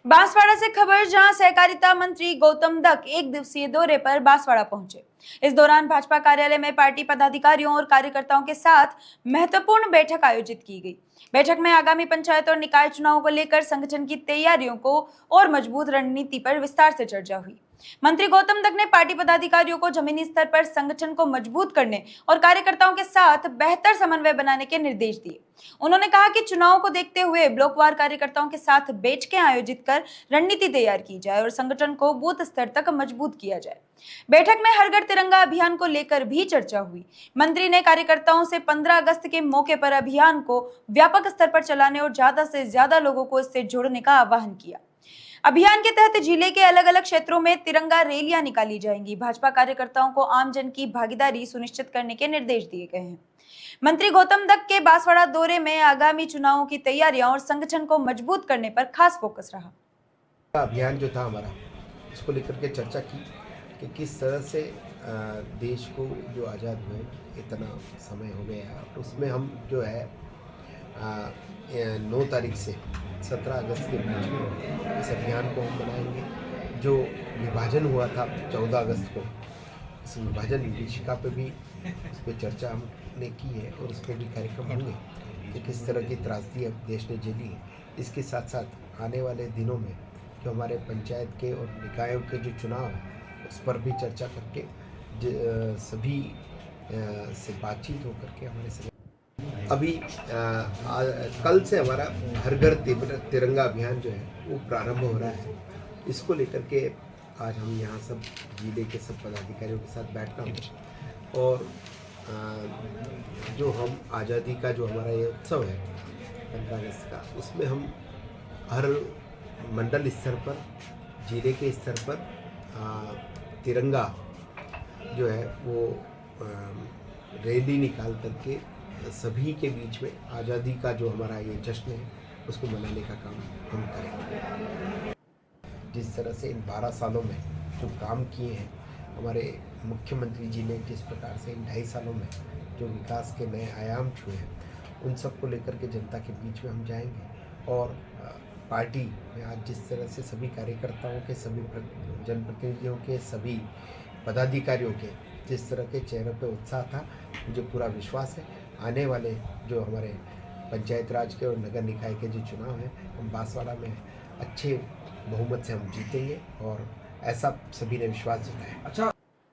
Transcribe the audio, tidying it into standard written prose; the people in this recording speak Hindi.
बांसवाड़ा से खबर, जहां सहकारिता मंत्री गौतम दत्त एक दिवसीय दौरे पर बांसवाड़ा पहुंचे। इस दौरान भाजपा कार्यालय में पार्टी पदाधिकारियों और कार्यकर्ताओं के साथ महत्वपूर्ण बैठक आयोजित की गई। बैठक में आगामी पंचायत और निकाय चुनाव को लेकर संगठन की तैयारियों को और मजबूत रणनीति पर विस्तार से चर्चा हुई। मंत्री गौतम दत्त ने पार्टी पदाधिकारियों को जमीनी स्तर पर संगठन को मजबूत करने और कार्यकर्ताओं के साथ बेहतर समन्वय बनाने के निर्देश दिए। उन्होंने कहा कि चुनाव को देखते हुए ब्लॉकवार कार्यकर्ताओं के साथ बैठकें आयोजित कर रणनीति तैयार की जाए और संगठन को बूथ स्तर तक मजबूत किया जाए। बैठक में हर घर तिरंगा अभियान को लेकर भी चर्चा हुई। मंत्री ने कार्यकर्ताओं से 15 अगस्त के मौके पर अभियान को व्यापक स्तर पर चलाने और ज्यादा से ज्यादा लोगों को इससे जोड़ने का आह्वान किया। अभियान के तहत जिले के अलग अलग क्षेत्रों में तिरंगा रैलियां निकाली जाएंगी। भाजपा कार्यकर्ताओं को आमजन की भागीदारी सुनिश्चित करने के निर्देश दिए गए हैं। मंत्री गौतम दत्त के बांसवाड़ा दौरे में आगामी चुनावों की तैयारियां और संगठन को मजबूत करने पर खास फोकस रहा। अभियान जो था हमारा, इसको लेकर के चर्चा की कि किस तरह से देश को जो आज़ाद हुए इतना समय हो गया और उसमें हम जो है 9 तारीख से 17 अगस्त के बीच में इस अभियान को हम बनाएंगे। जो विभाजन हुआ था 14 अगस्त को, इस विभाजन विभीषिका पे भी उस पर चर्चा हमने की है और उस पर भी कार्यक्रम होंगे कि किस तरह की त्रासदी अब देश ने झेली है। इसके साथ साथ आने वाले दिनों में जो हमारे पंचायत के और निकायों के जो चुनाव हैं उस पर भी चर्चा करके सभी से बातचीत होकर के हमारे से अभी कल से हमारा हर घर तिरंगा अभियान जो है वो प्रारंभ हो रहा है। इसको लेकर के आज हम यहाँ सब जिले के सब पदाधिकारियों के साथ बैठना हो और जो हम आज़ादी का जो हमारा ये उत्सव है 15 अगस्त का, उसमें हम हर मंडल स्तर पर, जिले के स्तर पर तिरंगा जो है वो रैली निकाल करके सभी के बीच में आज़ादी का जो हमारा ये जश्न है उसको मनाने का काम हम करेंगे। जिस तरह से इन 12 सालों में जो काम किए हैं हमारे मुख्यमंत्री जी ने, जिस प्रकार से इन 2.5 सालों में जो विकास के नए आयाम छुए हैं, उन सब को लेकर के जनता के बीच में हम जाएंगे। और पार्टी में आज जिस तरह से सभी कार्यकर्ताओं के, सभी जनप्रतिनिधियों के, सभी पदाधिकारियों के जिस तरह के चेहरे पे उत्साह था, मुझे पूरा विश्वास है आने वाले जो हमारे पंचायत राज के और नगर निकाय के जो चुनाव हैं हम बांसवाड़ा में अच्छे बहुमत से हम जीतेंगे और ऐसा सभी ने विश्वास जताया। अच्छा,